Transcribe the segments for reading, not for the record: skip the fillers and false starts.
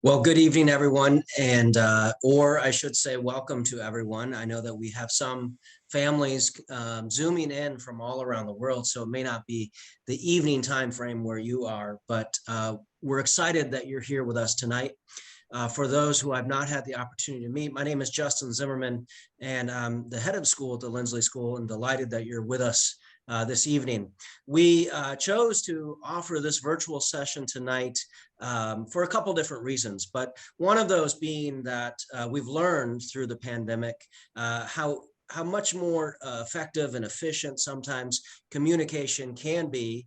Well, good evening, everyone, and or I should say welcome to everyone. I know that we have some families zooming in from all around the world, so it may not be the evening time frame where you are, but we're excited that you're here with us tonight. For those who I've not had the opportunity to meet, my name is Justin Zimmerman, and I'm the head of school at the Linsly School, and delighted that you're with us this evening. We chose to offer this virtual session tonight for a couple different reasons, but one of those being that we've learned through the pandemic how much more effective and efficient sometimes communication can be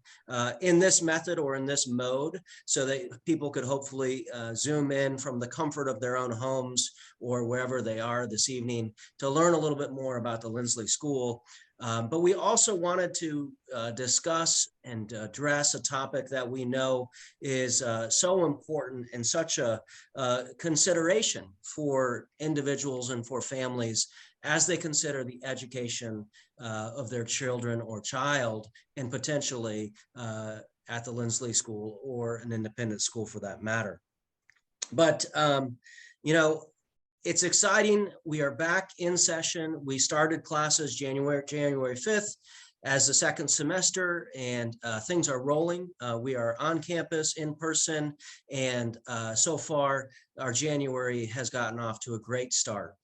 in this method or in this mode, so that people could hopefully zoom in from the comfort of their own homes or wherever they are this evening to learn a little bit more about the Linsly School. But we also wanted to discuss and address a topic that we know is so important and such a consideration for individuals and for families as they consider the education of their children or child, and potentially at the Linsly School or an independent school for that matter. But, you know, it's exciting. We are back in session. We started classes January 5th as the second semester, and things are rolling. We are on campus in person, and so far our January has gotten off to a great start.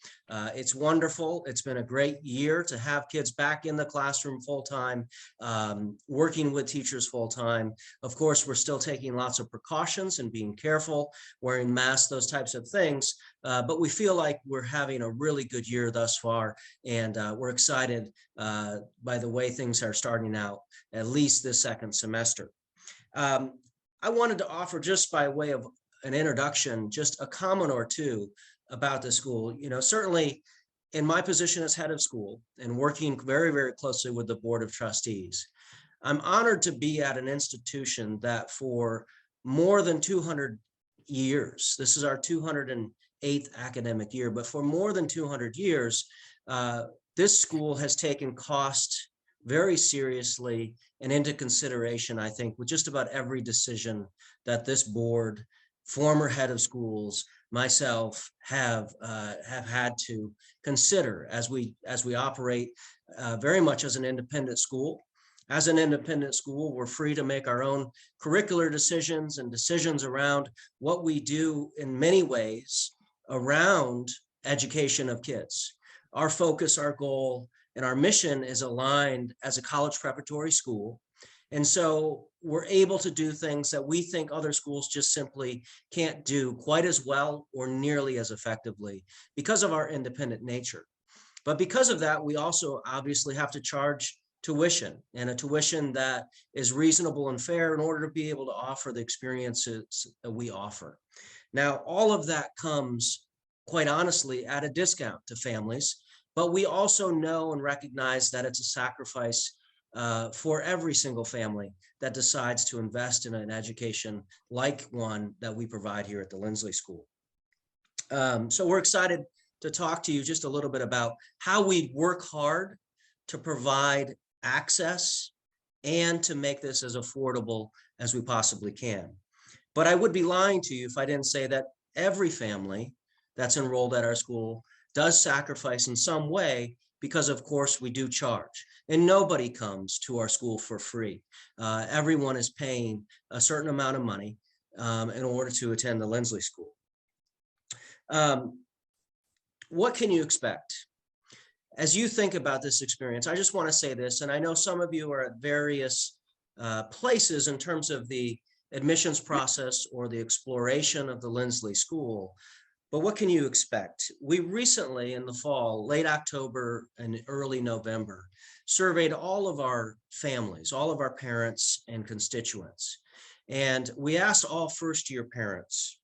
It's wonderful. It's been a great year to have kids back in the classroom full-time, working with teachers full-time. Of course, we're still taking lots of precautions and being careful, wearing masks, those types of things, but we feel like we're having a really good year thus far, and we're excited by the way things are starting out, at least this second semester. I wanted to offer, just by way of an introduction, just a comment or two about the school. You know, certainly in my position as head of school and working very, very closely with the Board of Trustees, I'm honored to be at an institution that for more than 200 years, this is our 208th academic year, but for more than 200 years, this school has taken cost very seriously and into consideration, I think, with just about every decision that this board, former head of schools, myself have had to consider as we operate very much as an independent school. As an independent school, we're free to make our own curricular decisions and decisions around what we do in many ways around education of kids. Our focus, our goal, and our mission is aligned as a college preparatory school. And so we're able to do things that we think other schools just simply can't do quite as well or nearly as effectively because of our independent nature. But because of that, we also obviously have to charge tuition, and a tuition that is reasonable and fair in order to be able to offer the experiences that we offer. Now, all of that comes, quite honestly, at a discount to families, but we also know and recognize that it's a sacrifice for every single family that decides to invest in an education like one that we provide here at the Linsly School. So we're excited to talk to you just a little bit about how we work hard to provide access and to make this as affordable as we possibly can. But I would be lying to you if I didn't say that every family that's enrolled at our school does sacrifice in some way, because of course we do charge, and nobody comes to our school for free. Everyone is paying a certain amount of money in order to attend the Linsly School. What can you expect? As you think about this experience, I just want to say this, and I know some of you are at various places in terms of the admissions process or the exploration of the Linsly School. But what can you expect? We recently, in the fall, late October and early November, surveyed all of our families, all of our parents and constituents. And we asked all first-year parents,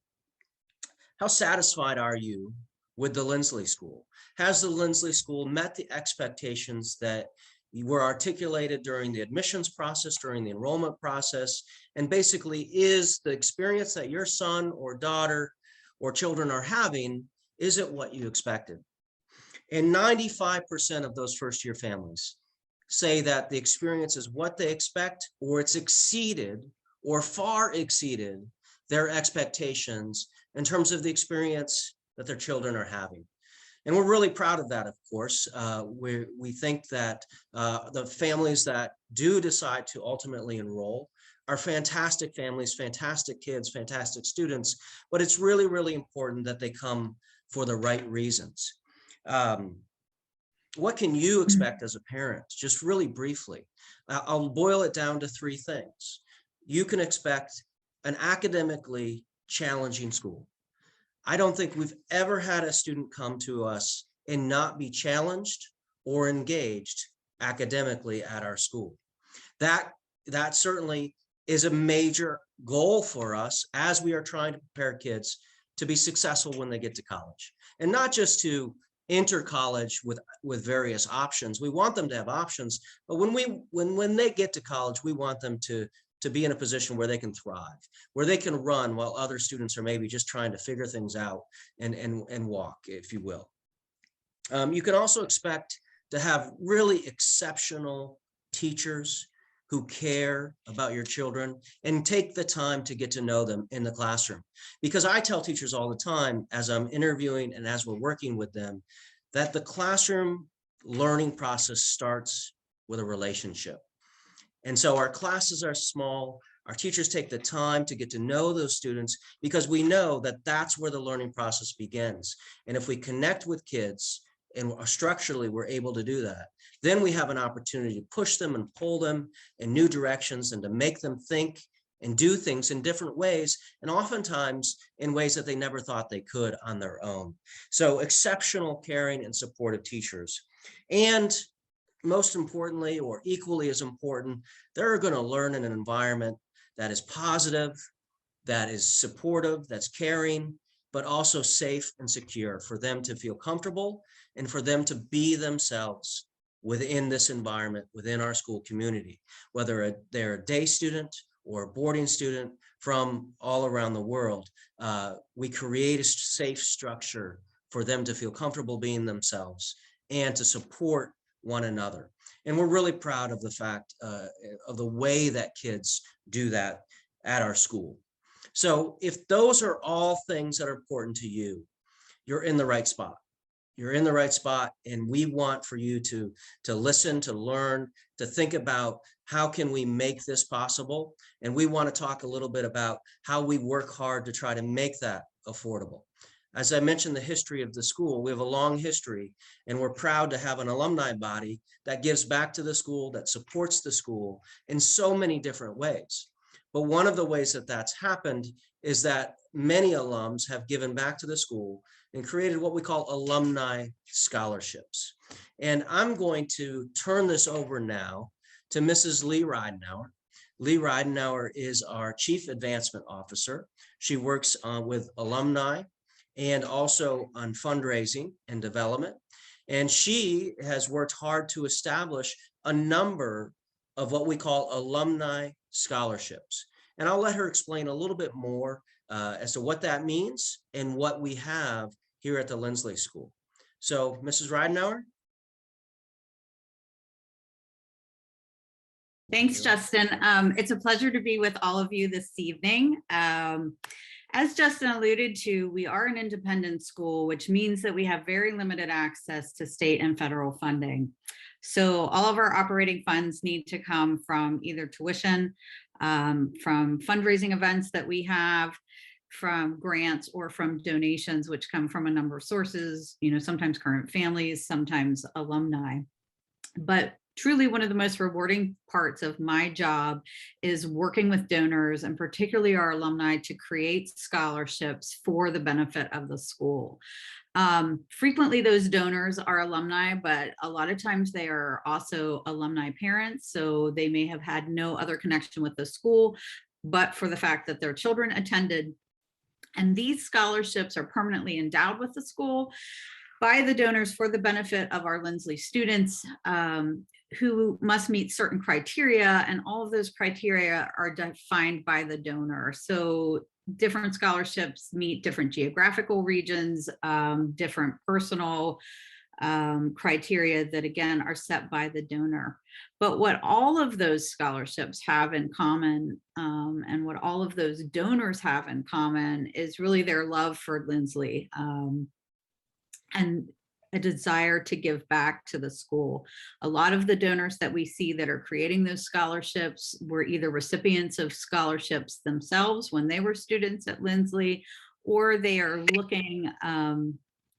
how satisfied are you with the Linsly School? Has the Linsly School met the expectations that were articulated during the admissions process, during the enrollment process? And basically, is the experience that your son or daughter or children are having, is it what you expected? And 95% of those first-year families say that the experience is what they expect, or it's exceeded or far exceeded their expectations in terms of the experience that their children are having. And we're really proud of that, of course. We think that the families that do decide to ultimately enroll are fantastic families, fantastic kids, fantastic students, but it's really, really important that they come for the right reasons. What can you expect as a parent? Just really briefly, I'll boil it down to three things. You can expect an academically challenging school. I don't think we've ever had a student come to us and not be challenged or engaged academically at our school. That certainly is a major goal for us as we are trying to prepare kids to be successful when they get to college, and not just to enter college with various options. We want them to have options, but when they get to college, we want them to be in a position where they can thrive, where they can run while other students are maybe just trying to figure things out and walk, if you will. You can also expect to have really exceptional teachers who care about your children and take the time to get to know them in the classroom. Because I tell teachers all the time, as I'm interviewing and as we're working with them, that the classroom learning process starts with a relationship. And so our classes are small. Our teachers take the time to get to know those students because we know that that's where the learning process begins. And if we connect with kids and structurally we're able to do that, then we have an opportunity to push them and pull them in new directions and to make them think and do things in different ways, and oftentimes in ways that they never thought they could on their own. So exceptional, caring, and supportive teachers. And most importantly, or equally as important, they're going to learn in an environment that is positive, that is supportive, that's caring, but also safe and secure for them to feel comfortable and for them to be themselves within this environment, within our school community, whether they're a day student or a boarding student from all around the world. We create a safe structure for them to feel comfortable being themselves and to support one another. And we're really proud of the fact of the way that kids do that at our school. So if those are all things that are important to you, you're in the right spot. You're in the right spot, and we want for you to listen, to learn, to think about how can we make this possible. And we want to talk a little bit about how we work hard to try to make that affordable. As I mentioned, the history of the school, we have a long history, and we're proud to have an alumni body that gives back to the school, that supports the school in so many different ways. But one of the ways that that's happened is that many alums have given back to the school and created what we call Alumni Scholarships. And I'm going to turn this over now to Mrs. Lee Ridenauer. Lee Ridenauer is our Chief Advancement Officer. She works with alumni and also on fundraising and development. And she has worked hard to establish a number of what we call Alumni Scholarships. And I'll let her explain a little bit more as to what that means and what we have here at the Linsly School. So, Mrs. Ridenauer. Thanks, Justin. It's a pleasure to be with all of you this evening. As Justin alluded to, we are an independent school, which means that we have very limited access to state and federal funding. So all of our operating funds need to come from either tuition, from fundraising events that we have, from grants, or from donations, which come from a number of sources, sometimes current families, sometimes alumni. But truly one of the most rewarding parts of my job is working with donors, and particularly our alumni, to create scholarships for the benefit of the school. Frequently those donors are alumni, but a lot of times they are also alumni parents. So they may have had no other connection with the school, but for the fact that their children attended. And these scholarships are permanently endowed with the school by the donors for the benefit of our Linsly students, who must meet certain criteria, and all of those criteria are defined by the donor. So different scholarships meet different geographical regions, different personal criteria that, again, are set by the donor. But what all of those scholarships have in common, and what all of those donors have in common, is really their love for Linsly, and a desire to give back to the school. A lot of the donors that we see that are creating those scholarships were either recipients of scholarships themselves when they were students at Linsly, or they are looking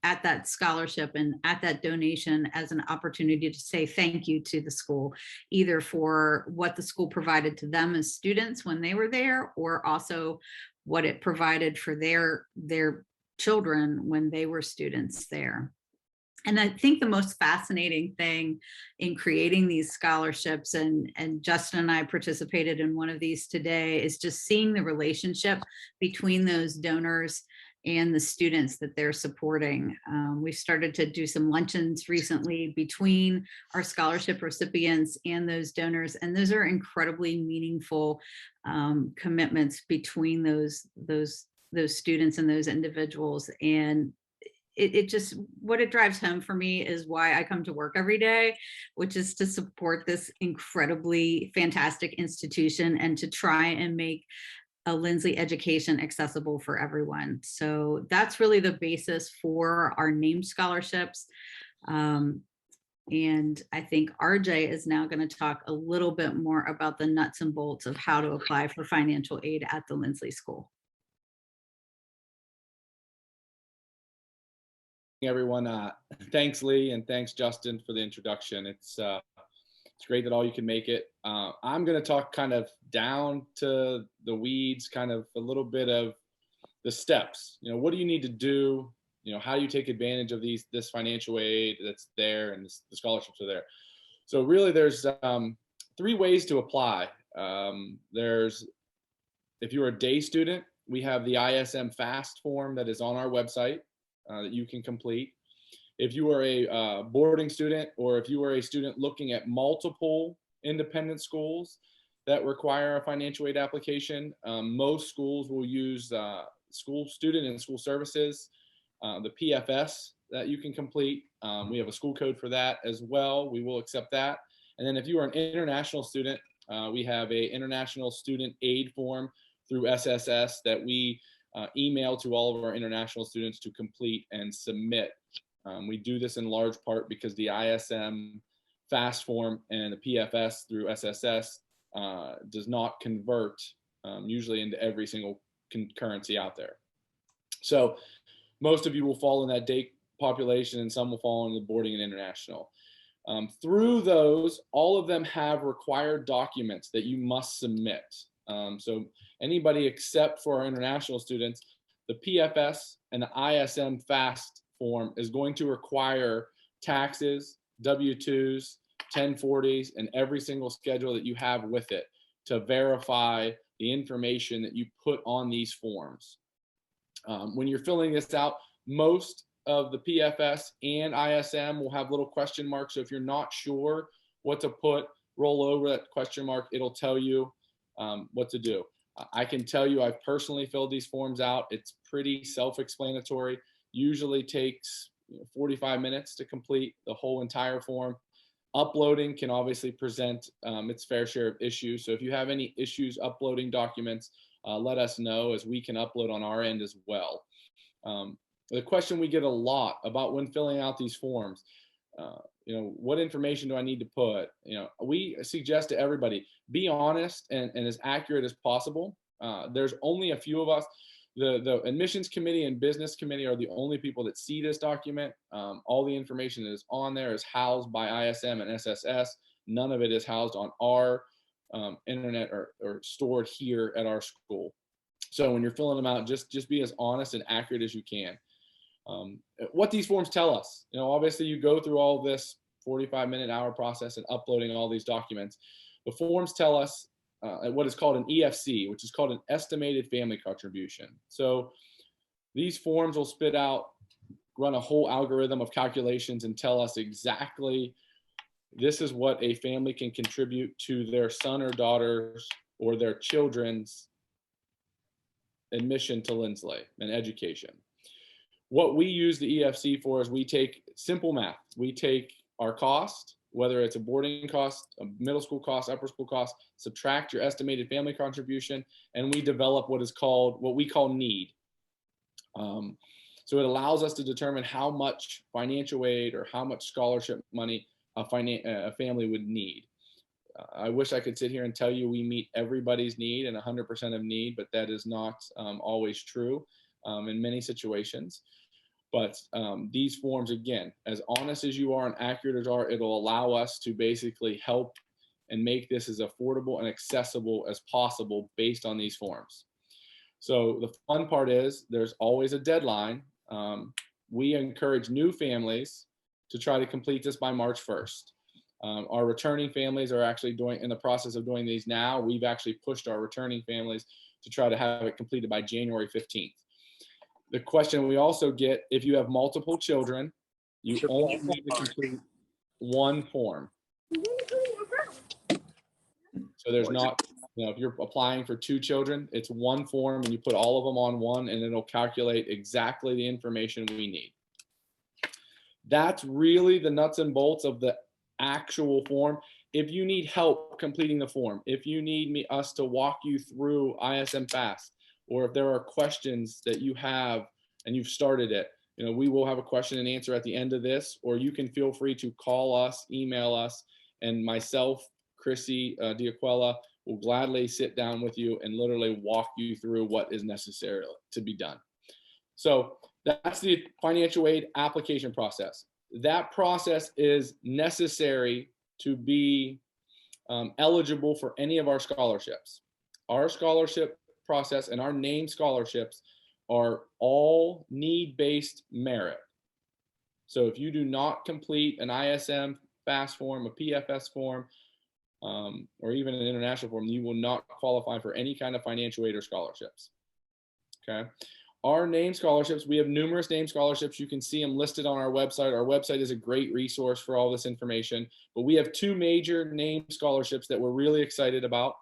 at that scholarship and at that donation as an opportunity to say thank you to the school, either for what the school provided to them as students when they were there, or also what it provided for their children when they were students there. And I think the most fascinating thing in creating these scholarships, and Justin and I participated in one of these today, is just seeing the relationship between those donors and the students that they're supporting. We started to do some luncheons recently between our scholarship recipients and those donors, and those are incredibly meaningful commitments between those students and those individuals. And it just, what it drives home for me is why I come to work every day, which is to support this incredibly fantastic institution and to try and make a Linsly education accessible for everyone. So that's really the basis for our named scholarships. And I think RJ is now going to talk a little bit more about the nuts and bolts of how to apply for financial aid at the Linsly School. Everyone, thanks Lee, and thanks Justin for the introduction. It's great that all you can make it. I'm going to talk kind of down to the weeds, kind of a little bit of the steps. You know, what do you need to do? You know, how do you take advantage of this financial aid that's there, and the scholarships are there? So really, there's 3 ways to apply. There's, if you're a day student, we have the ISM FAST form that is on our website that you can complete. If you are a boarding student, or if you are a student looking at multiple independent schools that require a financial aid application, most schools will use school student and school services, the PFS that you can complete. We have a school code for that as well. We will accept that. And then if you are an international student, we have a international student aid form through SSS that we email to all of our international students to complete and submit. We do this in large part because the ISM FAST form and the PFS through SSS does not convert usually into every single currency out there. So most of you will fall in that day population, and some will fall in the boarding and international. Through those, all of them have required documents that you must submit. So anybody except for our international students, the PFS and the ISM FAST form is going to require taxes, W-2s, 1040s, and every single schedule that you have with it to verify the information that you put on these forms. When you're filling this out, most of the PFS and ISM will have little question marks. So if you're not sure what to put, roll over that question mark. It'll tell you what to do. I can tell you I've personally filled these forms out. It's pretty self-explanatory. Usually takes 45 minutes to complete the whole entire form. Uploading can obviously present its fair share of issues. So if you have any issues uploading documents, let us know, as we can upload on our end as well. The question we get a lot about when filling out these forms, you know, what information do I need to put? You know, we suggest to everybody, be honest and as accurate as possible. There's only a few of us. The admissions committee and business committee are the only people that see this document. All the information that is on there is housed by ISM and SSS. None of it is housed on our internet or stored here at our school. So when you're filling them out, just be as honest and accurate as you can. What these forms tell us, you know, obviously you go through all this 45-minute-hour process and uploading all these documents. The forms tell us what is called an EFC, which is called an estimated family contribution. So these forms will spit out, run a whole algorithm of calculations and tell us exactly this is what a family can contribute to their son or daughters or their children's admission to Linsly and education. What we use the EFC for is we take simple math. We take our cost, whether it's a boarding cost, a middle school cost, upper school cost, subtract your estimated family contribution, and we develop what we call need. So it allows us to determine how much financial aid or how much scholarship money a family would need. I wish I could sit here and tell you we meet everybody's need and 100% of need, but that is not always true in many situations. But these forms, again, as honest as you are and accurate as are, it'll allow us to basically help and make this as affordable and accessible as possible based on these forms. So the fun part is there's always a deadline. We encourage new families to try to complete this by March 1st. Our returning families are actually in the process of doing these now. We've actually pushed our returning families to try to have it completed by January 15th. The question we also get, if you have multiple children, you only need to complete one form. So there's not, if you're applying for 2 children, it's one form and you put all of them on one and it'll calculate exactly the information we need. That's really the nuts and bolts of the actual form. If you need help completing the form, if you need us to walk you through ISM Fast, or if there are questions that you have and you've started it, we will have a question and answer at the end of this, or you can feel free to call us, email us, and myself, Chrissy Diaquella, will gladly sit down with you and literally walk you through what is necessary to be done. So that's the financial aid application process. That process is necessary to be eligible for any of our scholarships. Our scholarship process and our named scholarships are all need-based merit. So if you do not complete an ISM FAST form, a PFS form, or even an international form, you will not qualify for any kind of financial aid or scholarships. Okay. Our named scholarships, we have numerous named scholarships. You can see them listed on our website. Our website is a great resource for all this information, but we have 2 major named scholarships that we're really excited about.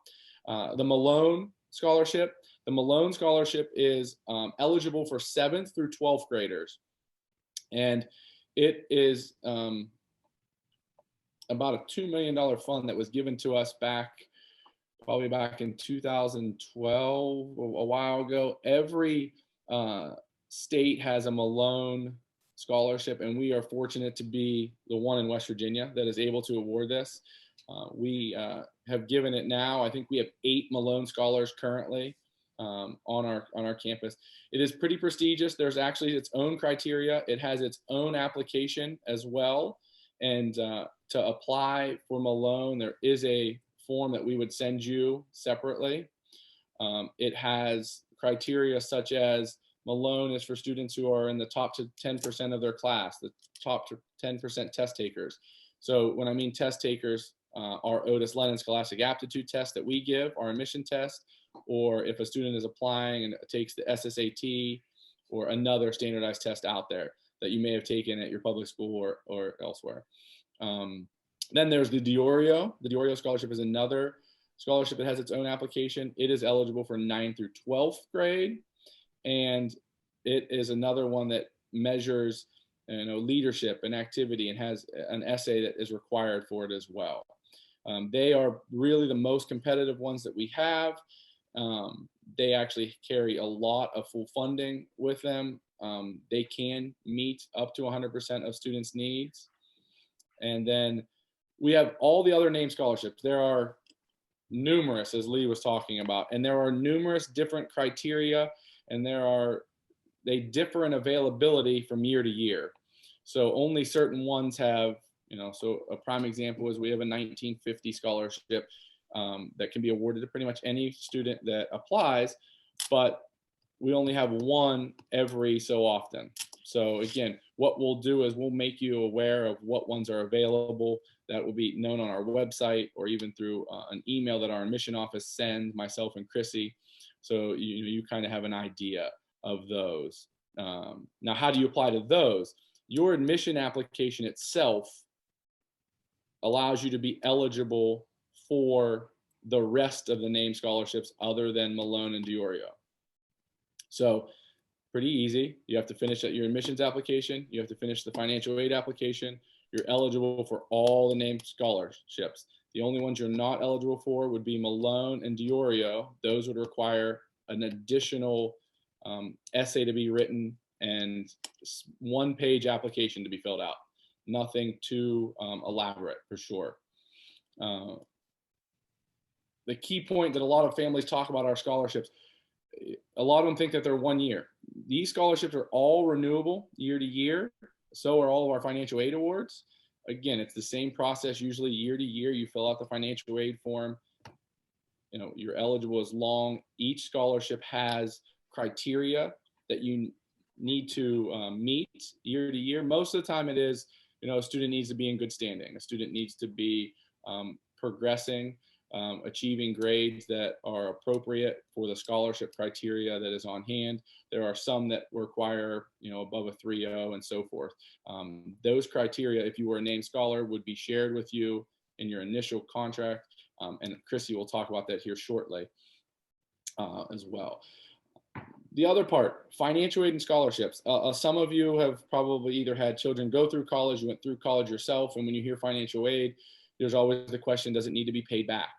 The Malone Scholarship. The Malone Scholarship is eligible for 7th through 12th graders. And it is about a $2 million fund that was given to us probably back in 2012, a while ago. Every state has a Malone Scholarship, and we are fortunate to be the one in West Virginia that is able to award this. We have given it now. I think we have 8 Malone Scholars currently on our campus. It is pretty prestigious. There's actually its own criteria. It has its own application as well. And to apply for Malone, there is a form that we would send you separately. It has criteria such as Malone is for students who are in the top to 10% of their class, the top to 10% test takers. So when I mean test takers, our Otis Lennon Scholastic Aptitude test that we give, our admission test, or if a student is applying and takes the SSAT or another standardized test out there that you may have taken at your public school or elsewhere. Then there's the Oreo. The Oreo Scholarship is another scholarship that has its own application. It is eligible for 9th through 12th grade. And it is another one that measures leadership and activity and has an essay that is required for it as well. They are really the most competitive ones that we have. They actually carry a lot of full funding with them. They can meet up to 100% of students' needs. And then we have all the other named scholarships. There are numerous, as Lee was talking about, and there are numerous different criteria, and they differ in availability from year to year. So only certain ones have, so a prime example is we have a 1950 scholarship that can be awarded to pretty much any student that applies, but we only have one every so often. So again, what we'll do is we'll make you aware of what ones are available. That will be known on our website or even through an email that our admission office sends myself and Chrissy. So you kind of have an idea of those. Now, how do you apply to those? Your admission application itself allows you to be eligible for the rest of the named scholarships other than Malone and Oreo. So pretty easy. You have to finish your admissions application. You have to finish the financial aid application. You're eligible for all the named scholarships. The only ones you're not eligible for would be Malone and Oreo. Those would require an additional essay to be written and one-page application to be filled out. Nothing too elaborate, for sure. The key point that a lot of families talk about our scholarships, a lot of them think that they're 1 year. These scholarships are all renewable year to year. So are all of our financial aid awards. Again, it's the same process. Usually year to year, you fill out the financial aid form. You know, you're eligible as long. Each scholarship has criteria that you need to meet year to year. Most of the time it is, you know, a student needs to be in good standing. A student needs to be progressing, achieving grades that are appropriate for the scholarship criteria that is on hand. There are some that require, you know, above a 3.0 and so forth. Those criteria, if you were a named scholar, would be shared with you in your initial contract. And Chrissy will talk about that here shortly as well. The other part, financial aid and scholarships. Some of you have probably either had children go through college, you went through college yourself, and when you hear financial aid, there's always the question, does it need to be paid back?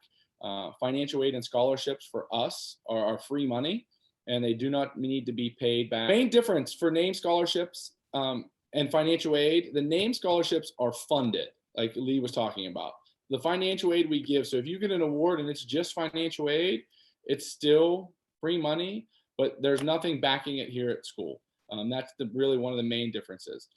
Financial aid and scholarships for us are free money, and they do not need to be paid back. Main difference for named scholarships and financial aid, the named scholarships are funded, like Lee was talking about. The financial aid we give, so if you get an award and it's just financial aid, it's still free money, but there's nothing backing it here at school. That's really one of the main differences.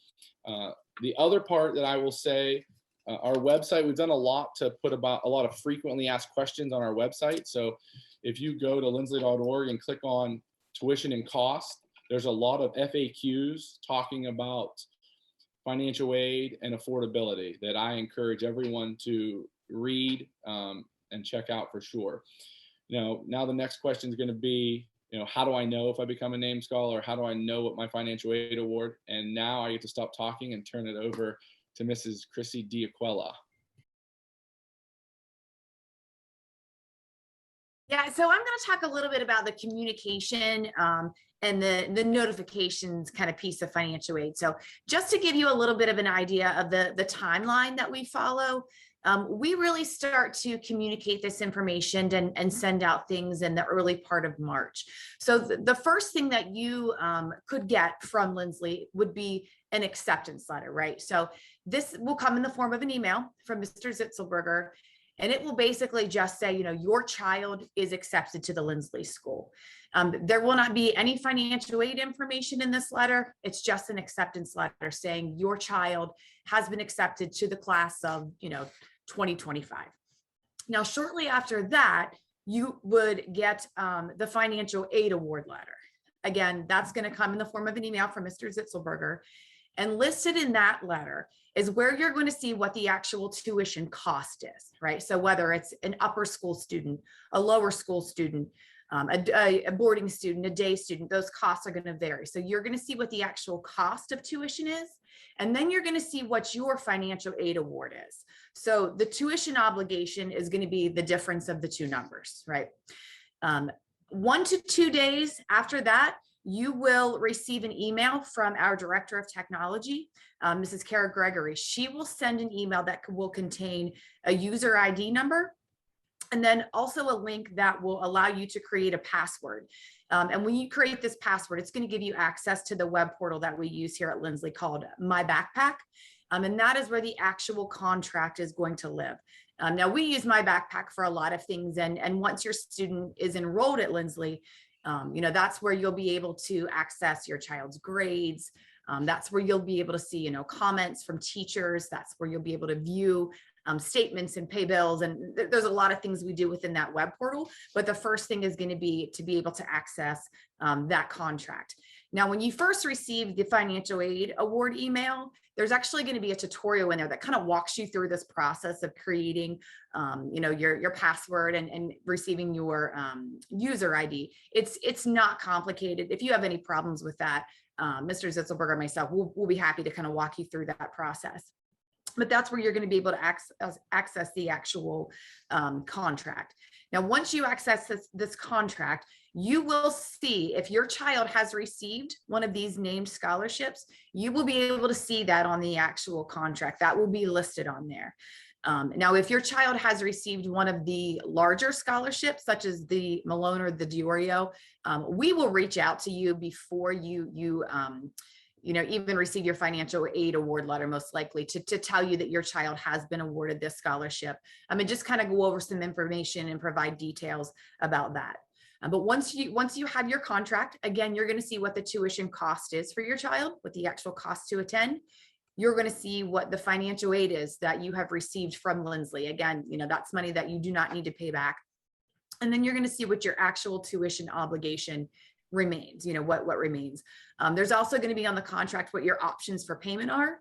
The other part that I will say, our website, we've done a lot to put about a lot of frequently asked questions on our website. So if you go to linsly.org and click on tuition and cost, there's a lot of FAQs talking about financial aid and affordability that I encourage everyone to read and check out for sure. Now the next question is going to be, how do I know if I become a named scholar? How do I know what my financial aid award? And now I get to stop talking and turn it over to Mrs. Chrissy Diaquella. Yeah, so I'm going to talk a little bit about the communication and the notifications kind of piece of financial aid. So just to give you a little bit of an idea of the timeline that we follow, we really start to communicate this information and send out things in the early part of March. So the first thing that you could get from Linsly would be an acceptance letter, right? So this will come in the form of an email from Mr. Zitzelberger, and it will basically just say, your child is accepted to the Linsly School. There will not be any financial aid information in this letter. It's just an acceptance letter saying your child has been accepted to the class of, 2025. Now, shortly after that, you would get the financial aid award letter. Again, that's going to come in the form of an email from Mr. Zitzelberger. And listed in that letter is where you're going to see what the actual tuition cost is, right? So whether it's an upper school student, a lower school student, a boarding student, a day student, those costs are going to vary. So you're going to see what the actual cost of tuition is, and then you're going to see what your financial aid award is. So the tuition obligation is going to be the difference of the two numbers, right? 1 to 2 days after that, you will receive an email from our Director of Technology, Mrs. Kara Gregory. She will send an email that will contain a user ID number, and then also a link that will allow you to create a password. And when you create this password, it's going to give you access to the web portal that we use here at Linsly called My Backpack. And that is where the actual contract is going to live. Now, we use My Backpack for a lot of things. And once your student is enrolled at Linsly, that's where you'll be able to access your child's grades. That's where you'll be able to see, comments from teachers. That's where you'll be able to view statements and pay bills. And there's a lot of things we do within that web portal. But the first thing is going to be able to access that contract. Now, when you first receive the financial aid award email, there's actually going to be a tutorial in there that kind of walks you through this process of creating, your password and receiving your user ID. It's not complicated. If you have any problems with that, Mr. Zitzelberger and myself, we'll be happy to kind of walk you through that process. But that's where you're going to be able to access the actual contract. Now, once you access this contract, you will see if your child has received one of these named scholarships, you will be able to see that on the actual contract. That will be listed on there. Now, if your child has received one of the larger scholarships, such as the Malone or the Oreo, we will reach out to you before you even receive your financial aid award letter, most likely to tell you that your child has been awarded this scholarship. And just kind of go over some information and provide details about that. But once you have your contract, again, you're going to see what the tuition cost is for your child, what the actual cost to attend. You're going to see what the financial aid is that you have received from Linsly. Again, that's money that you do not need to pay back. And then you're going to see what your actual tuition obligation remains, what remains. There's also going to be on the contract what your options for payment are.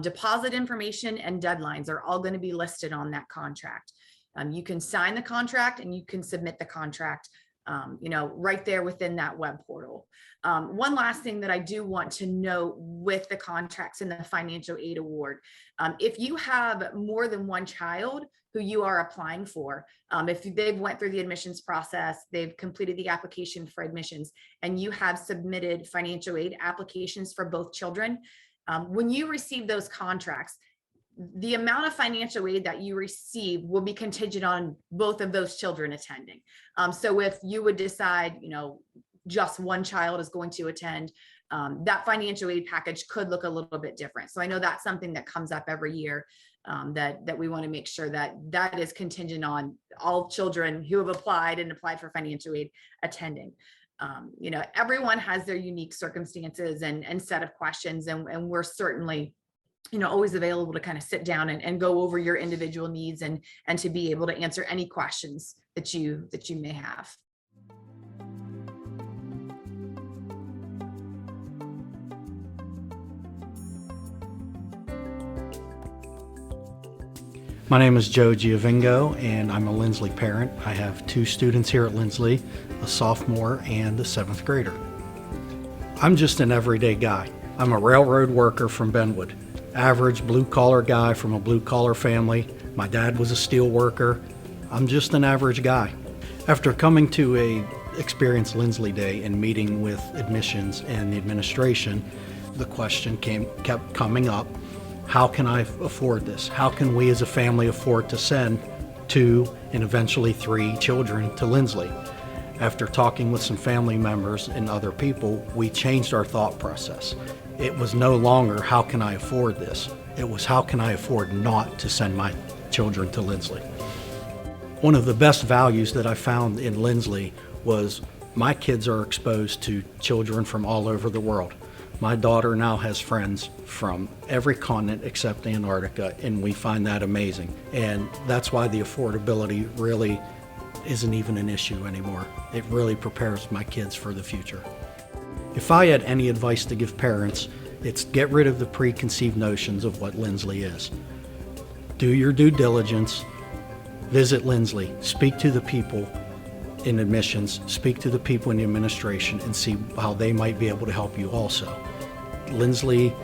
Deposit information and deadlines are all going to be listed on that contract. You can sign the contract and you can submit the contract right there within that web portal. One last thing that I do want to note with the contracts and the financial aid award, if you have more than one child who you are applying for, if they've went through the admissions process, they've completed the application for admissions, and you have submitted financial aid applications for both children, when you receive those contracts, the amount of financial aid that you receive will be contingent on both of those children attending. So if you would decide, just one child is going to attend, that financial aid package could look a little bit different. So I know that's something that comes up every year, that we want to make sure that is contingent on all children who have applied for financial aid attending. Everyone has their unique circumstances and set of questions, and we're certainly always available to kind of sit down and go over your individual needs and to be able to answer any questions that you may have. My name is Joe Giovingo, and I'm a Linsly parent. I have 2 students here at Linsly, a sophomore and a 7th grader. I'm just an everyday guy. I'm a railroad worker from Benwood. Average blue-collar guy from a blue-collar family. My dad was a steel worker. I'm just an average guy. After coming to a Experience Linsly Day and meeting with admissions and the administration, the question kept coming up, how can I afford this? How can we as a family afford to send 2 and eventually 3 children to Linsly? After talking with some family members and other people, we changed our thought process. It was no longer, how can I afford this? It was, how can I afford not to send my children to Linsly? One of the best values that I found in Linsly was my kids are exposed to children from all over the world. My daughter now has friends from every continent except Antarctica, and we find that amazing. And that's why the affordability really isn't even an issue anymore. It really prepares my kids for the future. If I had any advice to give parents, it's get rid of the preconceived notions of what Linsly is. Do your due diligence, visit Linsly, speak to the people in admissions, speak to the people in the administration, and see how they might be able to help you also. Linsly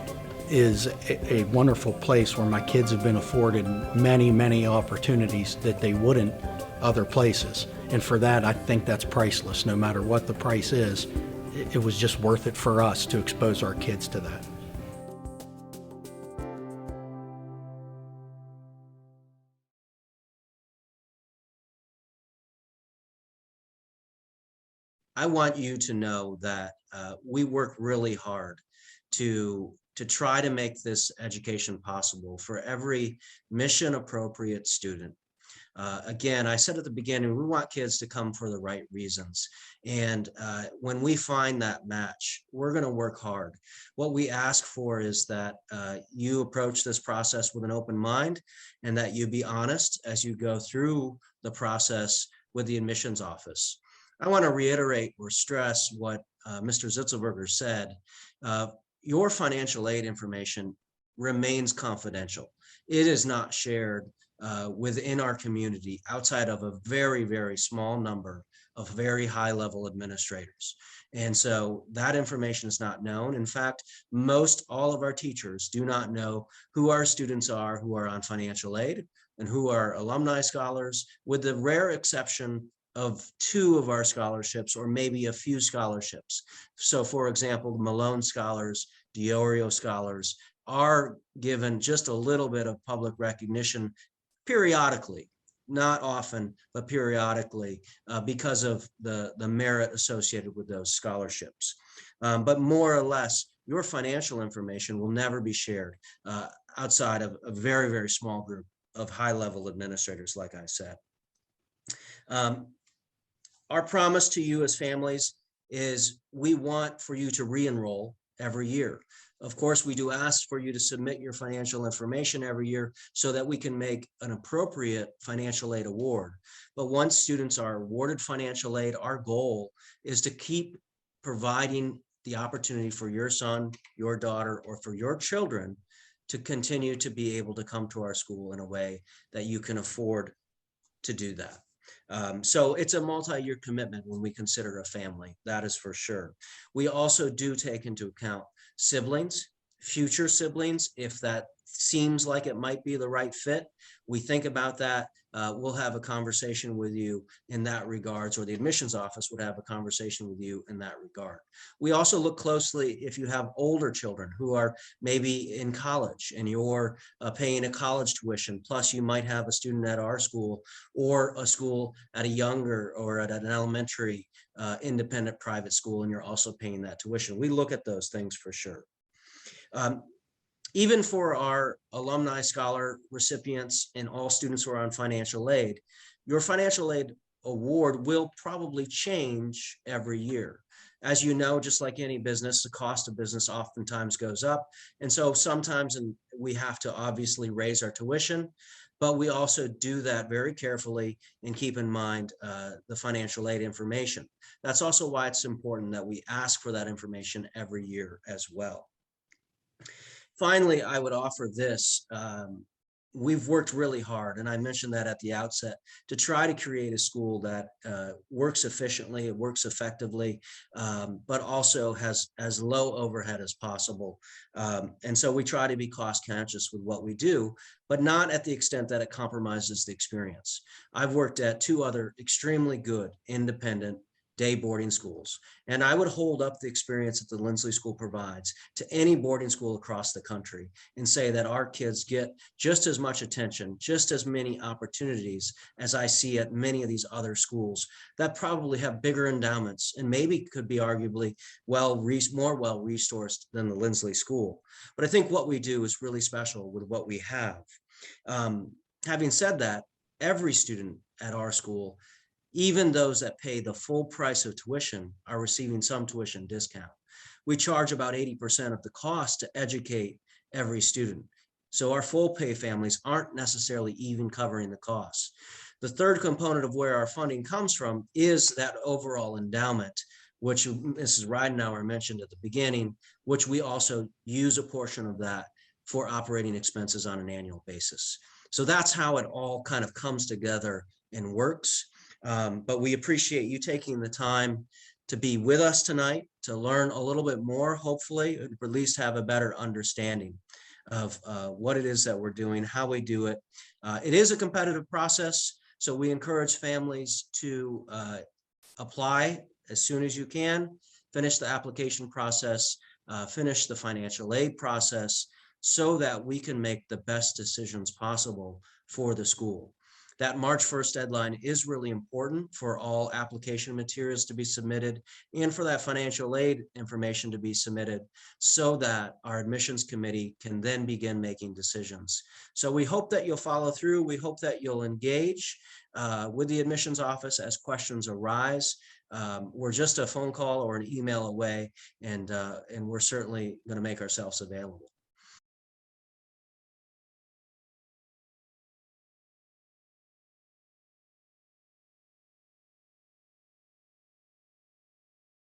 is a wonderful place where my kids have been afforded many, many opportunities that they wouldn't other places. And for that, I think that's priceless. No matter what the price is, it was just worth it for us to expose our kids to that. I want you to know that we work really hard to try to make this education possible for every mission appropriate student. Again, I said at the beginning, we want kids to come for the right reasons. And when we find that match, we're going to work hard. What we ask for is that you approach this process with an open mind and that you be honest as you go through the process with the admissions office. I want to reiterate or stress what Mr. Zitzelberger said. Your financial aid information remains confidential. It is not shared within our community outside of a very, very small number of very high level administrators. And so that information is not known. In fact, all of our teachers do not know who our students are who are on financial aid and who are alumni scholars, with the rare exception of 2 of our scholarships, or maybe a few scholarships. So for example, the Malone Scholars, the Oreo Scholars are given just a little bit of public recognition periodically, not often, but periodically, because of the merit associated with those scholarships. But more or less, your financial information will never be shared outside of a very, very small group of high-level administrators, like I said. Our promise to you as families is we want for you to re-enroll every year. Of course, we do ask for you to submit your financial information every year so that we can make an appropriate financial aid award. But once students are awarded financial aid, our goal is to keep providing the opportunity for your son, your daughter, or for your children to continue to be able to come to our school in a way that you can afford to do that. So it's a multi-year commitment when we consider a family, that is for sure. We also do take into account siblings, future siblings, if that seems like it might be the right fit. We think about that. We'll have a conversation with you in that regards, or the admissions office would have a conversation with you in that regard. We also look closely if you have older children who are maybe in college and you're paying a college tuition, plus you might have a student at our school or a school at a younger or at an elementary independent private school, and you're also paying that tuition. We look at those things for sure. Even for our alumni scholar recipients and all students who are on financial aid, your financial aid award will probably change every year. As you know, just like any business, the cost of business oftentimes goes up. And so sometimes we have to obviously raise our tuition, but we also do that very carefully and keep in mind the financial aid information. That's also why it's important that we ask for that information every year as well. Finally, I would offer this. We've worked really hard, and I mentioned that at the outset, to try to create a school that works efficiently, it works effectively, but also has as low overhead as possible. And so we try to be cost conscious with what we do, but not at the extent that it compromises the experience. I've worked at 2 other extremely good independent day boarding schools, and I would hold up the experience that the Linsly School provides to any boarding school across the country and say that our kids get just as much attention, just as many opportunities as I see at many of these other schools that probably have bigger endowments and maybe could be arguably more well-resourced than the Linsly School. But I think what we do is really special with what we have. Having said that, every student at our school, even those that pay the full price of tuition, are receiving some tuition discount. We charge about 80% of the cost to educate every student. So our full pay families aren't necessarily even covering the costs. The third component of where our funding comes from is that overall endowment, which Mrs. Ridenauer mentioned at the beginning, which we also use a portion of that for operating expenses on an annual basis. So that's how it all kind of comes together and works. But we appreciate you taking the time to be with us tonight, to learn a little bit more, hopefully, or at least have a better understanding of what it is that we're doing, how we do it. It is a competitive process, so we encourage families to apply as soon as you can, finish the application process, finish the financial aid process, so that we can make the best decisions possible for the school. That March 1st deadline is really important for all application materials to be submitted and for that financial aid information to be submitted so that our admissions committee can then begin making decisions. So we hope that you'll follow through. We hope that you'll engage with the admissions office as questions arise. We're just a phone call or an email away, and we're certainly going to make ourselves available.